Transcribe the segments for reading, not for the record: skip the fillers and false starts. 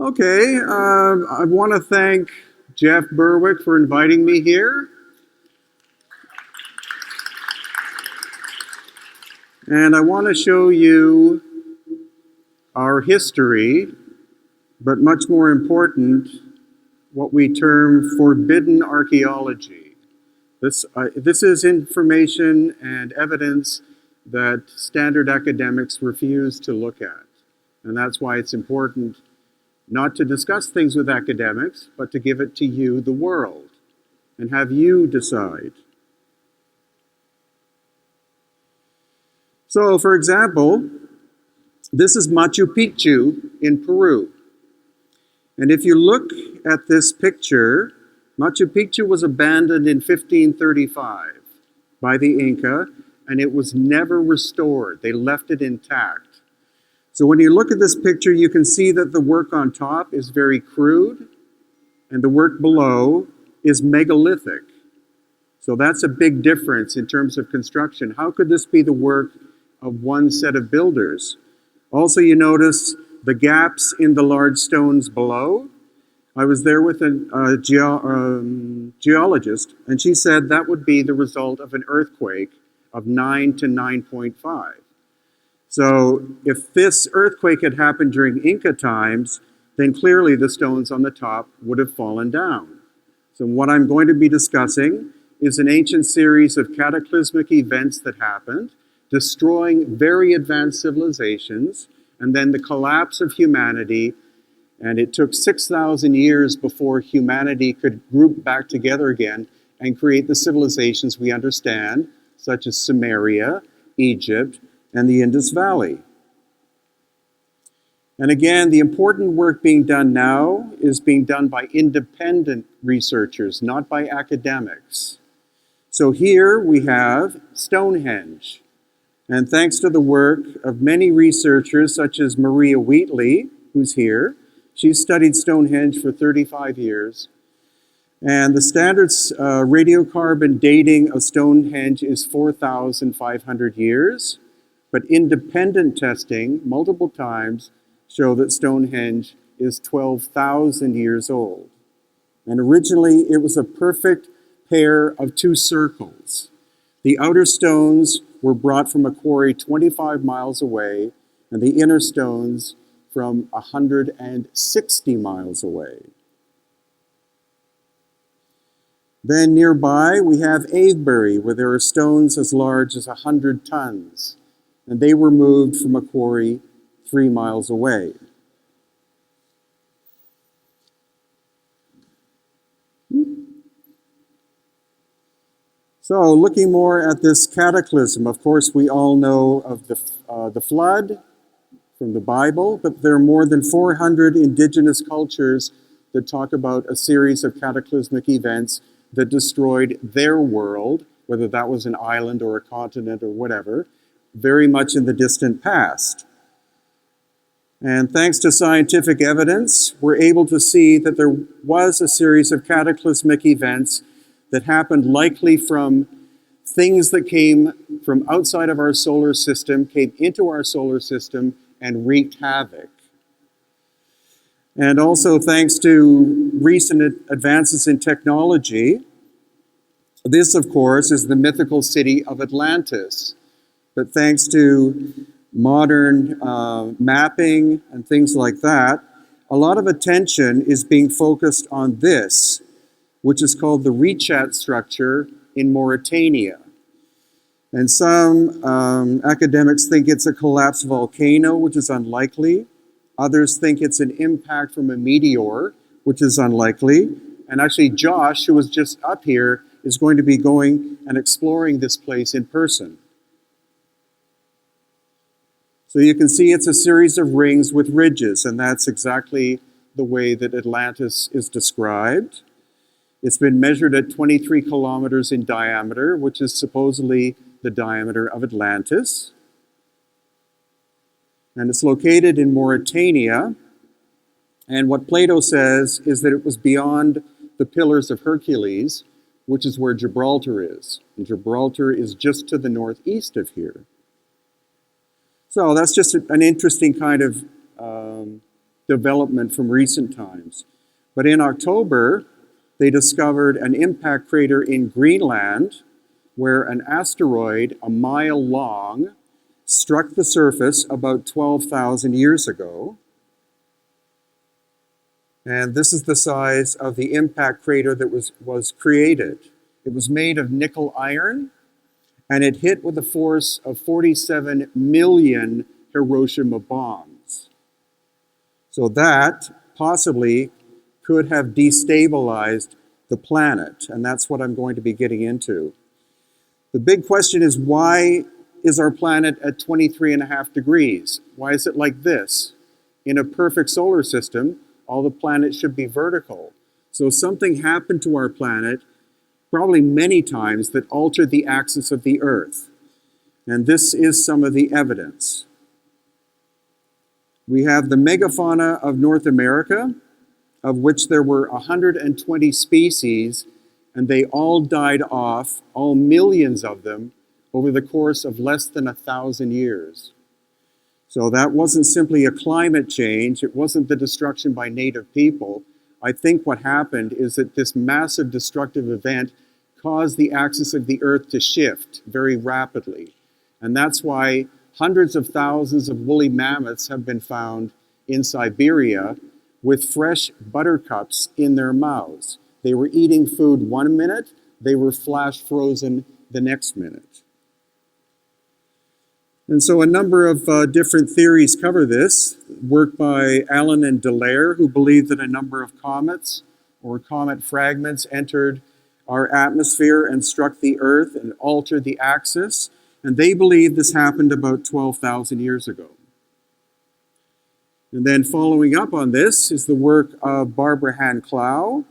Okay, I want to thank Jeff Berwick for inviting me here. And I want to show you our history, but much more important, what we term forbidden archaeology. This is information and evidence that standard academics refuse to look at. And that's why it's important not to discuss things with academics, but to give it to you, the world, and have you decide. So, for example, this is Machu Picchu in Peru. And if you look at this picture, Machu Picchu was abandoned in 1535 by the Inca, and it was never restored. They left it intact. So when you look at this picture, you can see that the work on top is very crude, and the work below is megalithic. So that's a big difference in terms of construction. How could this be the work of one set of builders? Also, you notice the gaps in the large stones below. I was there with a geologist, and she said that would be the result of an earthquake of 9 to 9.5. So if this earthquake had happened during Inca times, then clearly the stones on the top would have fallen down. So what I'm going to be discussing is an ancient series of cataclysmic events that happened, destroying very advanced civilizations, and then the collapse of humanity. And it took 6,000 years before humanity could group back together again and create the civilizations we understand, such as Sumeria, Egypt, and the Indus Valley. And again, the important work being done now is being done by independent researchers, not by academics. So here we have Stonehenge. And thanks to the work of many researchers, such as Maria Wheatley, who's here, she studied Stonehenge for 35 years. And the standard radiocarbon dating of Stonehenge is 4,500 years. But independent testing, multiple times, show that Stonehenge is 12,000 years old. And originally, it was a perfect pair of two circles. The outer stones were brought from a quarry 25 miles away, and the inner stones from 160 miles away. Then nearby, we have Avebury, where there are stones as large as 100 tons. And they were moved from a quarry 3 miles away. So, looking more at this cataclysm, of course, we all know of the flood from the Bible, but there are more than 400 indigenous cultures that talk about a series of cataclysmic events that destroyed their world, whether that was an island or a continent or whatever, very much in the distant past. And thanks to scientific evidence, we're able to see that there was a series of cataclysmic events that happened likely from things that came from outside of our solar system, came into our solar system, and wreaked havoc. And also thanks to recent advances in technology, this, of course, is the mythical city of Atlantis. But thanks to modern mapping and things like that, a lot of attention is being focused on this, which is called the Rechat structure in Mauritania. And some academics think it's a collapsed volcano, which is unlikely. Others think it's an impact from a meteor, which is unlikely. And actually, Josh, who was just up here, is going to be going and exploring this place in person. So you can see it's a series of rings with ridges, and that's exactly the way that Atlantis is described. It's been measured at 23 kilometers in diameter, which is supposedly the diameter of Atlantis. And it's located in Mauritania. And what Plato says is that it was beyond the Pillars of Hercules, which is where Gibraltar is. And Gibraltar is just to the northeast of here. So that's just an interesting kind of development from recent times. But in October, they discovered an impact crater in Greenland where an asteroid a mile long struck the surface about 12,000 years ago. And this is the size of the impact crater that was created. It was made of nickel iron, and it hit with a force of 47 million Hiroshima bombs. So that possibly could have destabilized the planet, and that's what I'm going to be getting into. The big question is, why is our planet at 23.5 degrees? Why is it like this? In a perfect solar system, all the planets should be vertical. So something happened to our planet, probably many times, that altered the axis of the Earth. And this is some of the evidence. We have the megafauna of North America, of which there were 120 species, and they all died off, all millions of them, over the course of less than 1,000 years. So that wasn't simply a climate change. It wasn't the destruction by native people. I think what happened is that this massive destructive event caused the axis of the Earth to shift very rapidly. And that's why hundreds of thousands of woolly mammoths have been found in Siberia with fresh buttercups in their mouths. They were eating food 1 minute, they were flash frozen the next minute. And so a number of different theories cover this. Work by Allen and Dallaire, who believe that a number of comets or comet fragments entered our atmosphere and struck the Earth and altered the axis. And they believe this happened about 12,000 years ago. And then following up on this is the work of Barbara Hahn-Clow.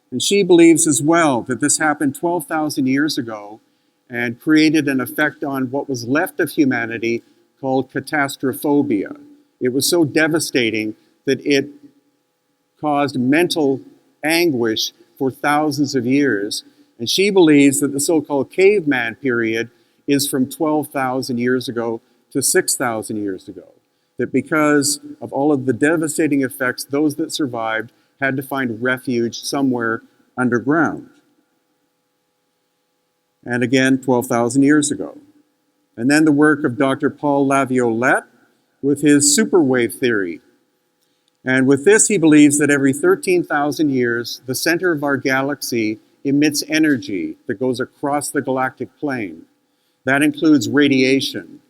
And she believes as well that this happened 12,000 years ago and created an effect on what was left of humanity called Catastrophia. It was so devastating that it caused mental anguish for thousands of years. And she believes that the so-called caveman period is from 12,000 years ago to 6,000 years ago. That because of all of the devastating effects, those that survived had to find refuge somewhere underground. And again, 12,000 years ago. And then the work of Dr. Paul Laviolette with his superwave theory. And with this, he believes that every 13,000 years, the center of our galaxy emits energy that goes across the galactic plane. That includes radiation.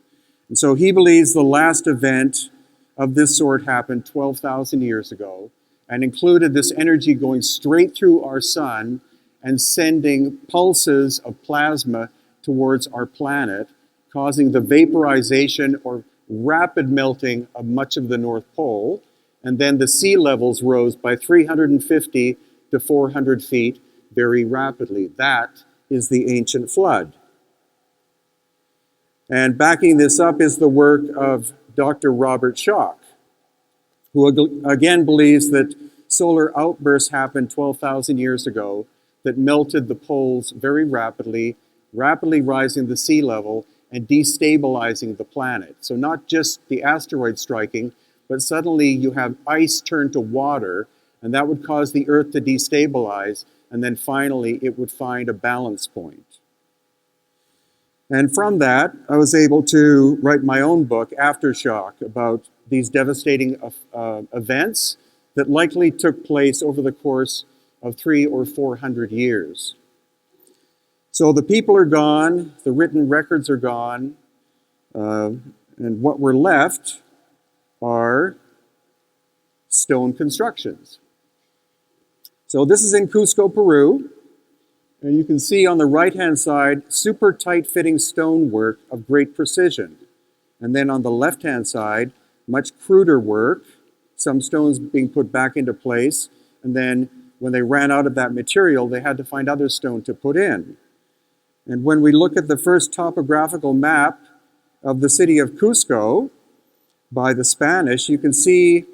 And so he believes the last event of this sort happened 12,000 years ago and included this energy going straight through our sun and sending pulses of plasma towards our planet, causing the vaporization or rapid melting of much of the North Pole. And then the sea levels rose by 350 to 400 feet very rapidly. That is the ancient flood. And backing this up is the work of Dr. Robert Schoch, who again believes that solar outbursts happened 12,000 years ago that melted the poles very rapidly, rapidly rising the sea level and destabilizing the planet. So not just the asteroid striking, but suddenly you have ice turn to water, and that would cause the Earth to destabilize, and then finally it would find a balance point. And from that, I was able to write my own book, Aftershock, about these devastating events that likely took place over the course of 300 or 400 years. So the people are gone, the written records are gone, and what we're left are stone constructions. So this is in Cusco, Peru. And you can see on the right-hand side, super tight-fitting stonework of great precision. And then on the left-hand side, much cruder work, some stones being put back into place. And then when they ran out of that material, they had to find other stone to put in. And when we look at the first topographical map of the city of Cusco by the Spanish, you can see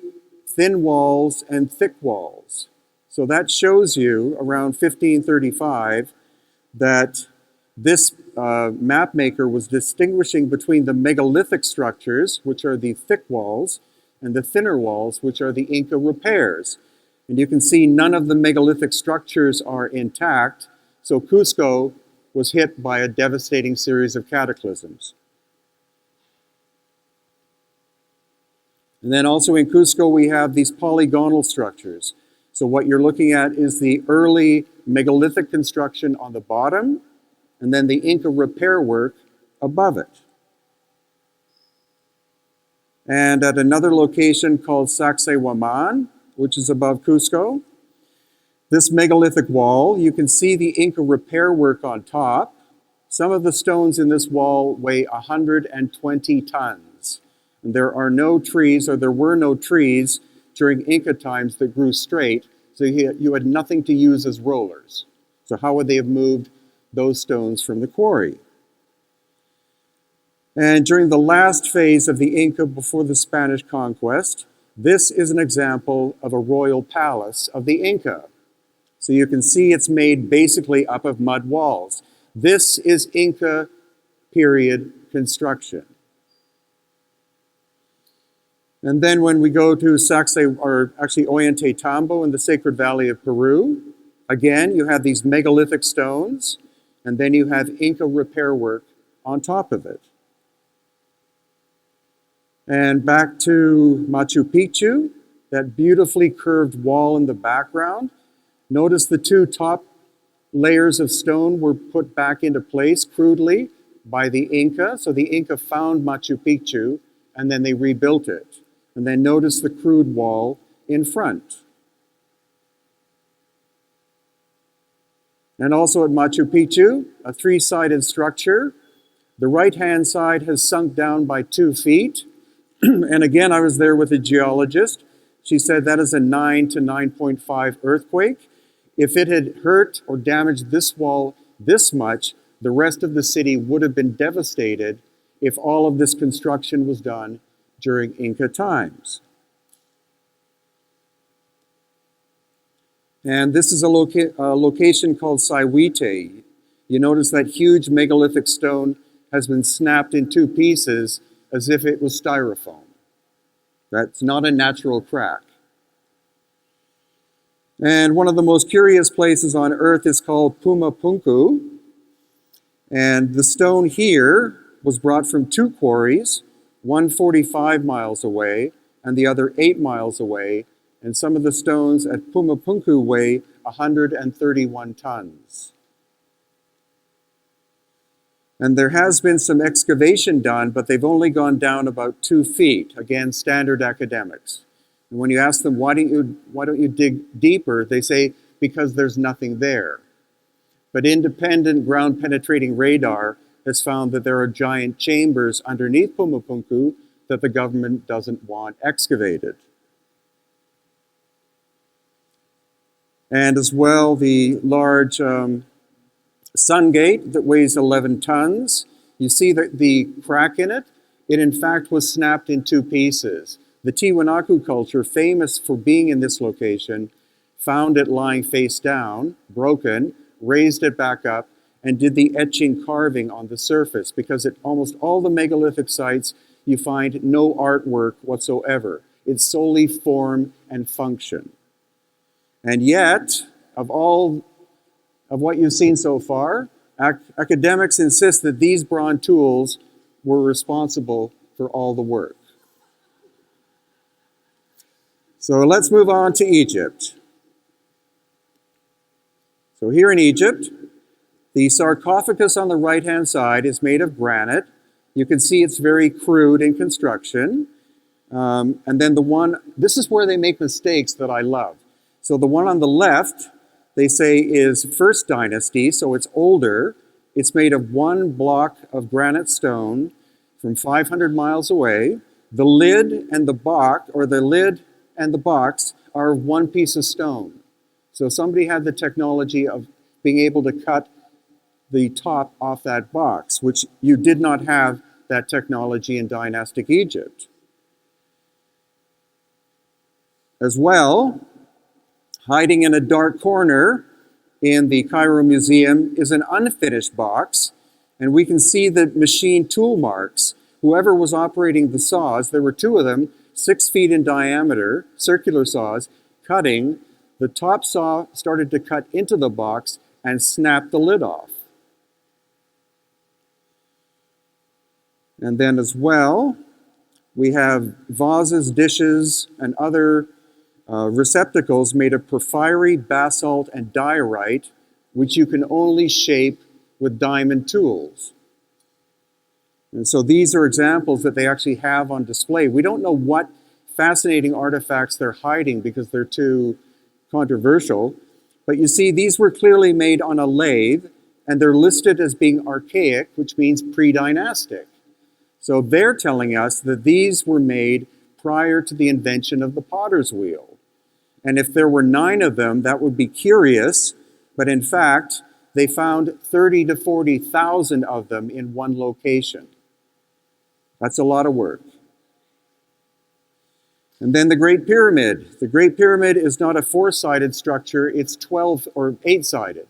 thin walls and thick walls. So that shows you around 1535 that this map maker was distinguishing between the megalithic structures, which are the thick walls, and the thinner walls, which are the Inca repairs. And you can see none of the megalithic structures are intact, so Cusco was hit by a devastating series of cataclysms. And then also in Cusco, we have these polygonal structures. So what you're looking at is the early megalithic construction on the bottom, and then the Inca repair work above it. And at another location called Sacsayhuaman, which is above Cusco, this megalithic wall, you can see the Inca repair work on top. Some of the stones in this wall weigh 120 tons. And there are no trees, or there were no trees during Inca times that grew straight, so you had nothing to use as rollers. So how would they have moved those stones from the quarry? And during the last phase of the Inca before the Spanish conquest, this is an example of a royal palace of the Inca. So you can see it's made basically up of mud walls. This is Inca period construction. And then when we go to Ollantaytambo in the Sacred Valley of Peru, again, you have these megalithic stones, and then you have Inca repair work on top of it. And back to Machu Picchu, that beautifully curved wall in the background. Notice the two top layers of stone were put back into place crudely by the Inca. So the Inca found Machu Picchu, and then they rebuilt it. And then notice the crude wall in front. And also at Machu Picchu, a three-sided structure. The right-hand side has sunk down by 2 feet. And again, I was there with a geologist. She said that is a 9 to 9.5 earthquake. If it had hurt or damaged this wall this much, the rest of the city would have been devastated if all of this construction was done during Inca times. And this is a location called Sayhuite. You notice that huge megalithic stone has been snapped in 2 pieces as if it was styrofoam. That's not a natural crack. And one of the most curious places on earth is called Pumapunku. And the stone here was brought from 2 quarries, one 45 miles away and the other 8 miles away. And some of the stones at Pumapunku weigh 131 tons. And there has been some excavation done, but they've only gone down about 2 feet. Again, standard academics. And when you ask them, why don't you dig deeper? They say, because there's nothing there. But independent ground-penetrating radar has found that there are giant chambers underneath Pumapunku that the government doesn't want excavated. And as well, the large sun gate that weighs 11 tons. You see the crack in it? It in fact was snapped in 2 pieces. The Tiwanaku culture, famous for being in this location, found it lying face down, broken, raised it back up, and did the etching carving on the surface, because at almost all the megalithic sites, you find no artwork whatsoever. It's solely form and function. And yet, of all of what you've seen so far, academics insist that these bronze tools were responsible for all the work. So let's move on to Egypt. So here in Egypt, the sarcophagus on the right-hand side is made of granite. You can see it's very crude in construction. And then this is where they make mistakes that I love. So the one on the left, they say is First Dynasty, so it's older. It's made of 1 block of granite stone from 500 miles away. The lid and the box, are 1 piece of stone. So somebody had the technology of being able to cut the top off that box, which you did not have that technology in dynastic Egypt. As well, hiding in a dark corner in the Cairo Museum is an unfinished box, and we can see the machine tool marks. Whoever was operating the saws, there were 2 of them, 6 feet in diameter, circular saws, cutting. The top saw started to cut into the box and snapped the lid off. And then as well, we have vases, dishes, and other receptacles made of porphyry, basalt, and diorite, which you can only shape with diamond tools. And so these are examples that they actually have on display. We don't know what fascinating artifacts they're hiding because they're too controversial. But you see, these were clearly made on a lathe, and they're listed as being archaic, which means pre-dynastic. So they're telling us that these were made prior to the invention of the potter's wheel. And if there were 9 of them, that would be curious, but in fact, they found 30 to 40,000 of them in one location. That's a lot of work. And then the Great Pyramid. The Great Pyramid is not a 4-sided structure, it's 12 or 8-sided.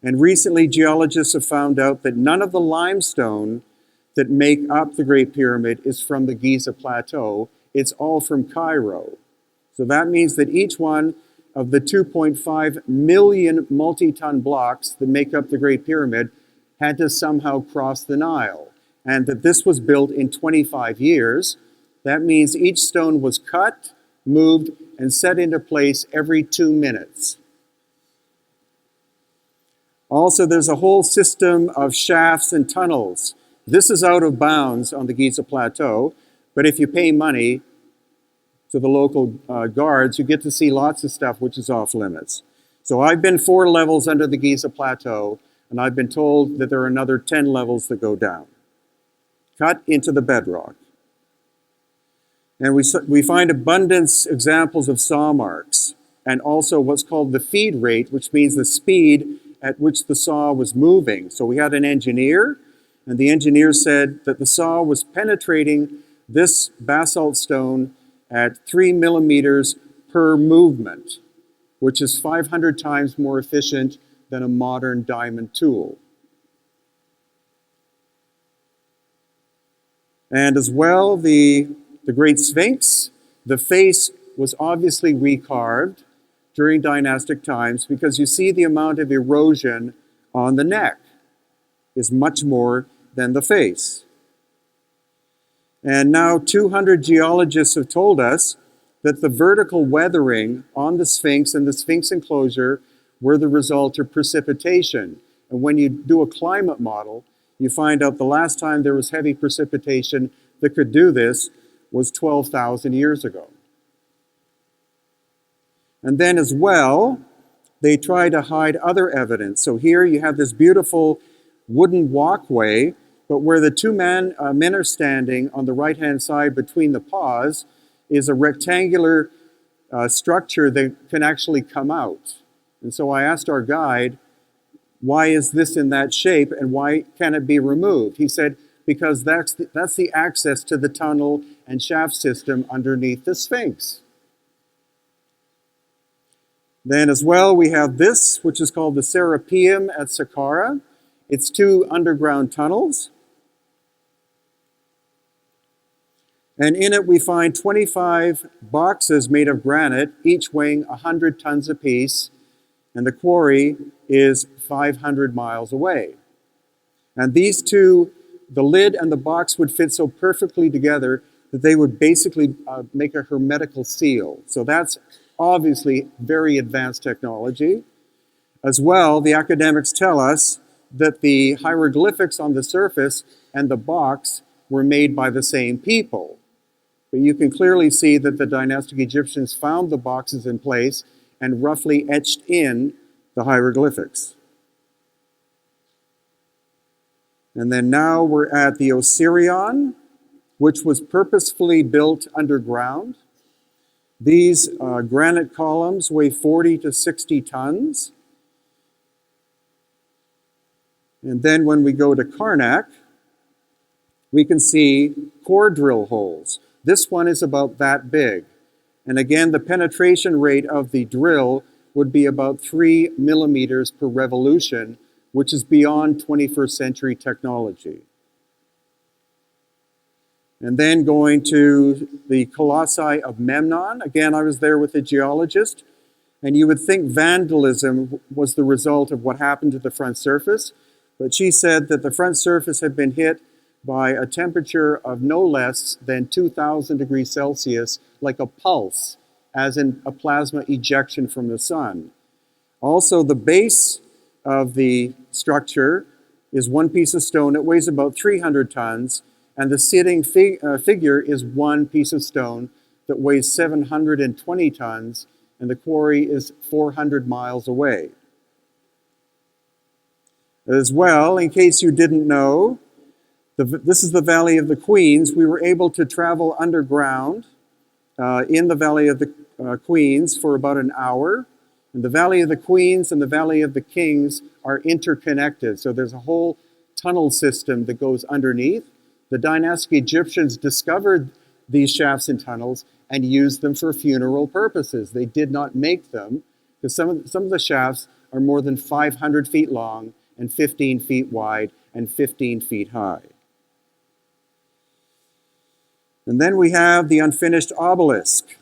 And recently, geologists have found out that none of the limestone that make up the Great Pyramid is from the Giza Plateau. It's all from Cairo. So that means that each one of the 2.5 million multi-ton blocks that make up the Great Pyramid had to somehow cross the Nile. And that this was built in 25 years. That means each stone was cut, moved, and set into place every 2 minutes. Also, there's a whole system of shafts and tunnels. This is out of bounds on the Giza Plateau, but if you pay money to the local guards, you get to see lots of stuff which is off limits. So I've been 4 levels under the Giza Plateau, and I've been told that there are another 10 levels that go down, cut into the bedrock. And we find abundance examples of saw marks, and also what's called the feed rate, which means the speed at which the saw was moving. So we had an engineer, and the engineer said that the saw was penetrating this basalt stone at 3 millimeters per movement, which is 500 times more efficient than a modern diamond tool. And as well, the Great Sphinx, the face was obviously recarved during dynastic times because you see the amount of erosion on the neck is much more than the face. And now 200 geologists have told us that the vertical weathering on the Sphinx and the Sphinx enclosure were the result of precipitation. And when you do a climate model, you find out the last time there was heavy precipitation that could do this was 12,000 years ago. And then as well, they try to hide other evidence. So here you have this beautiful wooden walkway, but where the 2 men are standing on the right-hand side between the paws is a rectangular structure that can actually come out. And so I asked our guide, why is this in that shape and why can it be removed? He said, because that's the access to the tunnel and shaft system underneath the Sphinx. Then as well, we have this, which is called the Serapeum at Saqqara. It's 2 underground tunnels. And in it, we find 25 boxes made of granite, each weighing 100 tons apiece, and the quarry is 500 miles away. And these 2, the lid and the box would fit so perfectly together that they would basically make a hermetical seal. So that's obviously very advanced technology. As well, the academics tell us that the hieroglyphics on the surface and the box were made by the same people. But you can clearly see that the dynastic Egyptians found the boxes in place and roughly etched in the hieroglyphics. And then now we're at the Osirion, which was purposefully built underground. These granite columns weigh 40 to 60 tons. And then when we go to Karnak, we can see core drill holes. This one is about that big. And again, the penetration rate of the drill would be about 3 millimeters per revolution, which is beyond 21st century technology. And then going to the Colossi of Memnon. Again, I was there with a geologist, and you would think vandalism was the result of what happened to the front surface, but she said that the front surface had been hit by a temperature of no less than 2,000 degrees Celsius, like a pulse, as in a plasma ejection from the sun. Also, the base of the structure is one piece of stone. It weighs about 300 tons, and the sitting figure is one piece of stone that weighs 720 tons, and the quarry is 400 miles away. As well, in case you didn't know, this is the Valley of the Queens. We were able to travel underground in the Valley of the Queens for about an hour. And the Valley of the Queens and the Valley of the Kings are interconnected. So there's a whole tunnel system that goes underneath. The dynastic Egyptians discovered these shafts and tunnels and used them for funeral purposes. They did not make them, because some of the shafts are more than 500 feet long and 15 feet wide and 15 feet high. And then we have the unfinished obelisk,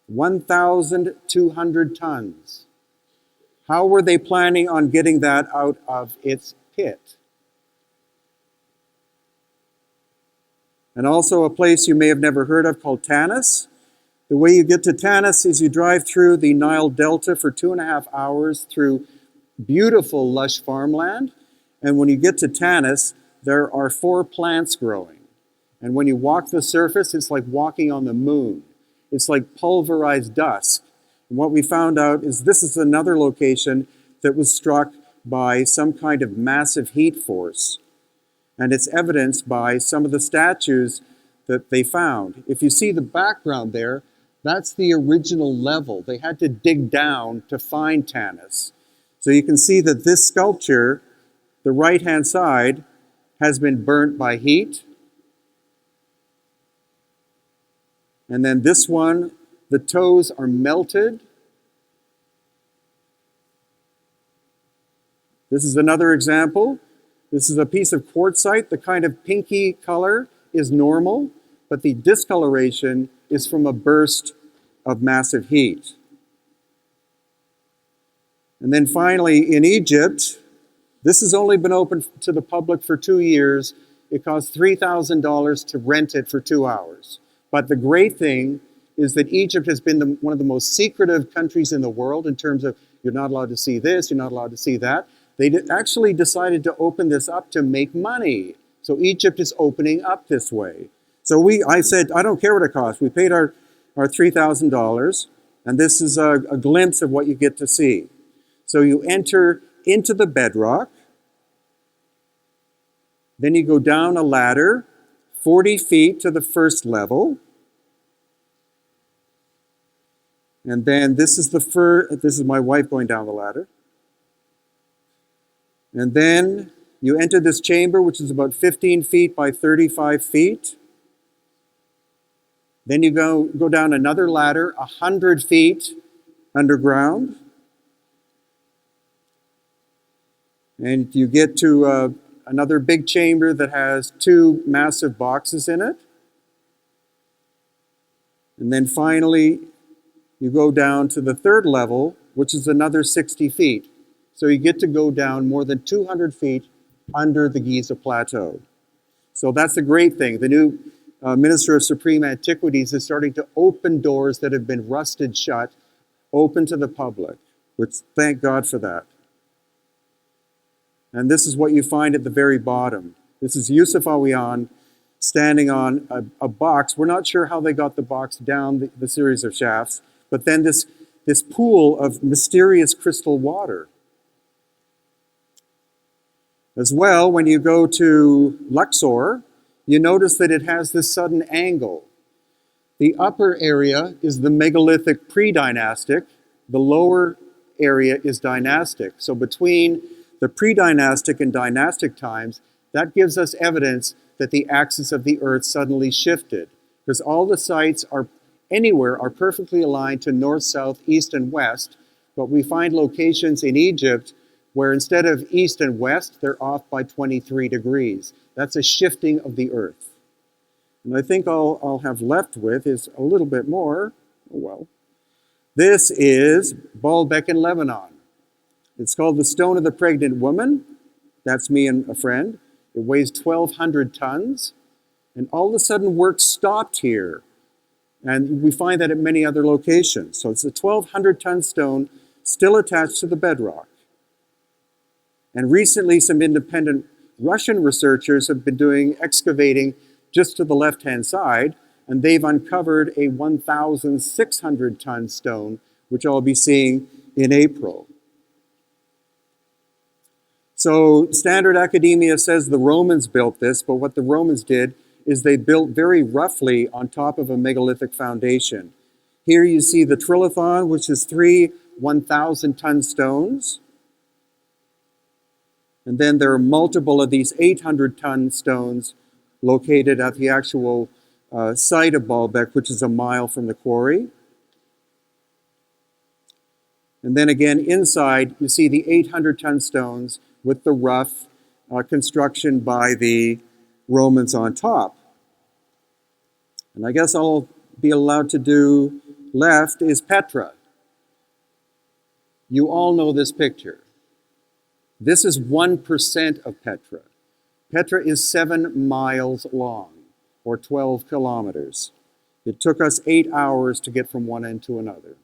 1,200 tons. How were they planning on getting that out of its pit? And also a place you may have never heard of called Tanis. The way you get to Tanis is you drive through the Nile Delta for 2.5 hours through beautiful lush farmland. And when you get to Tanis, there are 4 plants growing. And when you walk the surface, it's like walking on the moon. It's like pulverized dust. And what we found out is this is another location that was struck by some kind of massive heat force. And it's evidenced by some of the statues that they found. If you see the background there, that's the original level. They had to dig down to find Tanis. So you can see that this sculpture, the right-hand side, has been burnt by heat. And then this one, the toes are melted. This is another example. This is a piece of quartzite. The kind of pinky color is normal, but the discoloration is from a burst of massive heat. And then finally, in Egypt, this has only been open to the public for 2 years. It costs $3,000 to rent it for 2 hours. But the great thing is that Egypt has been one of the most secretive countries in the world in terms of you're not allowed to see this, you're not allowed to see that. They actually decided to open this up to make money. So Egypt is opening up this way. So I said, I don't care what it costs. We paid our $3,000, and this is a glimpse of what you get to see. So you enter into the bedrock, then you go down a ladder, 40 feet to the first level. And then this is my wife going down the ladder. And then you enter this chamber, which is about 15 feet by 35 feet. Then you go down another ladder, 100 feet underground. And you get to another big chamber that has 2 massive boxes in it. And then finally, you go down to the 3rd level, which is another 60 feet. So you get to go down more than 200 feet under the Giza Plateau. So that's the great thing. The new Minister of Supreme Antiquities is starting to open doors that have been rusted shut, open to the public, which thank God for that. And this is what you find at the very bottom. This is Yusuf Awiyan standing on a box. We're not sure how they got the box down the series of shafts, but then this pool of mysterious crystal water. As well, when you go to Luxor, you notice that it has this sudden angle. The upper area is the megalithic pre-dynastic. The lower area is dynastic. So between the pre-dynastic and dynastic times, that gives us evidence that the axis of the earth suddenly shifted, because all the sites are perfectly aligned to north, south, east, and west, but we find locations in Egypt where instead of east and west, they're off by 23 degrees. That's a shifting of the earth. And I think I'll have left with is a little bit more. Oh, well. This is Balbek in Lebanon. It's called the Stone of the Pregnant Woman. That's me and a friend. It weighs 1,200 tons. And all of a sudden, work stopped here. And we find that at many other locations. So it's a 1,200-ton stone still attached to the bedrock. And recently, some independent Russian researchers have been doing excavating just to the left-hand side, and they've uncovered a 1,600-ton stone, which I'll be seeing in April. So standard academia says the Romans built this, but what the Romans did is they built very roughly on top of a megalithic foundation. Here you see the trilithon, which is 3 1,000-ton stones. And then there are multiple of these 800-ton stones located at the actual site of Balbek, which is a mile from the quarry. And then again, inside, you see the 800-ton stones with the rough construction by the Romans on top. And I guess I'll be allowed to do left is Petra. You all know this picture. This is 1% of Petra. Petra is 7 miles long, or 12 kilometers. It took us 8 hours to get from one end to another.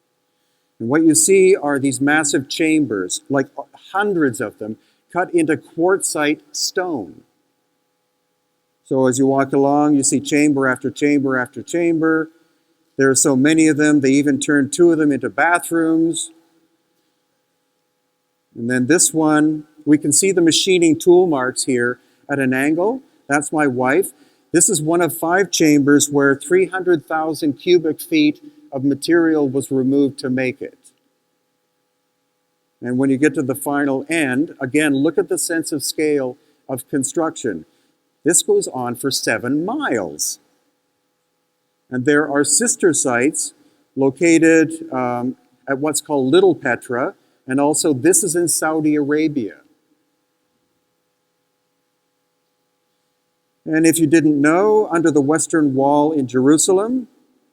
And what you see are these massive chambers, like hundreds of them, cut into quartzite stone. So as you walk along, you see chamber after chamber after chamber. There are so many of them, they even turned 2 of them into bathrooms. And then this one, we can see the machining tool marks here at an angle. That's my wife. This is one of 5 chambers where 300,000 cubic feet of material was removed to make it. And when you get to the final end, again, look at the sense of scale of construction. This goes on for 7 miles. And there are sister sites located at what's called Little Petra, and also this is in Saudi Arabia. And if you didn't know, under the Western Wall in Jerusalem,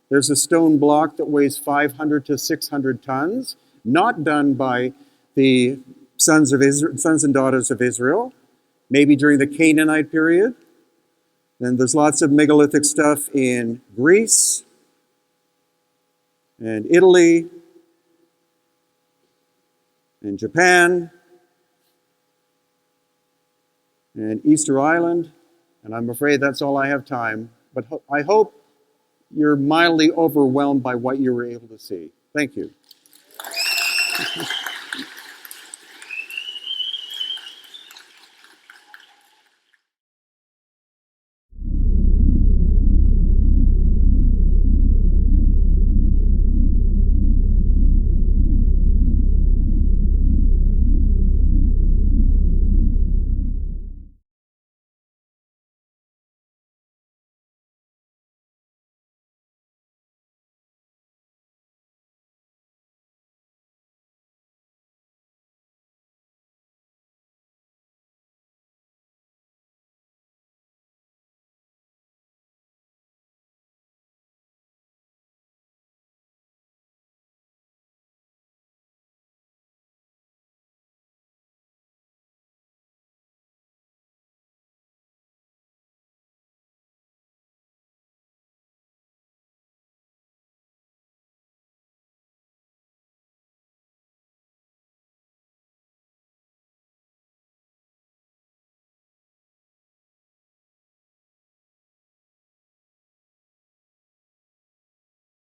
there's a stone block that weighs 500 to 600 tons, not done by the sons and daughters of Israel, maybe during the Canaanite period. Then there's lots of megalithic stuff in Greece and Italy and Japan and Easter Island. And I'm afraid that's all I have time. But I hope you're mildly overwhelmed by what you were able to see. Thank you.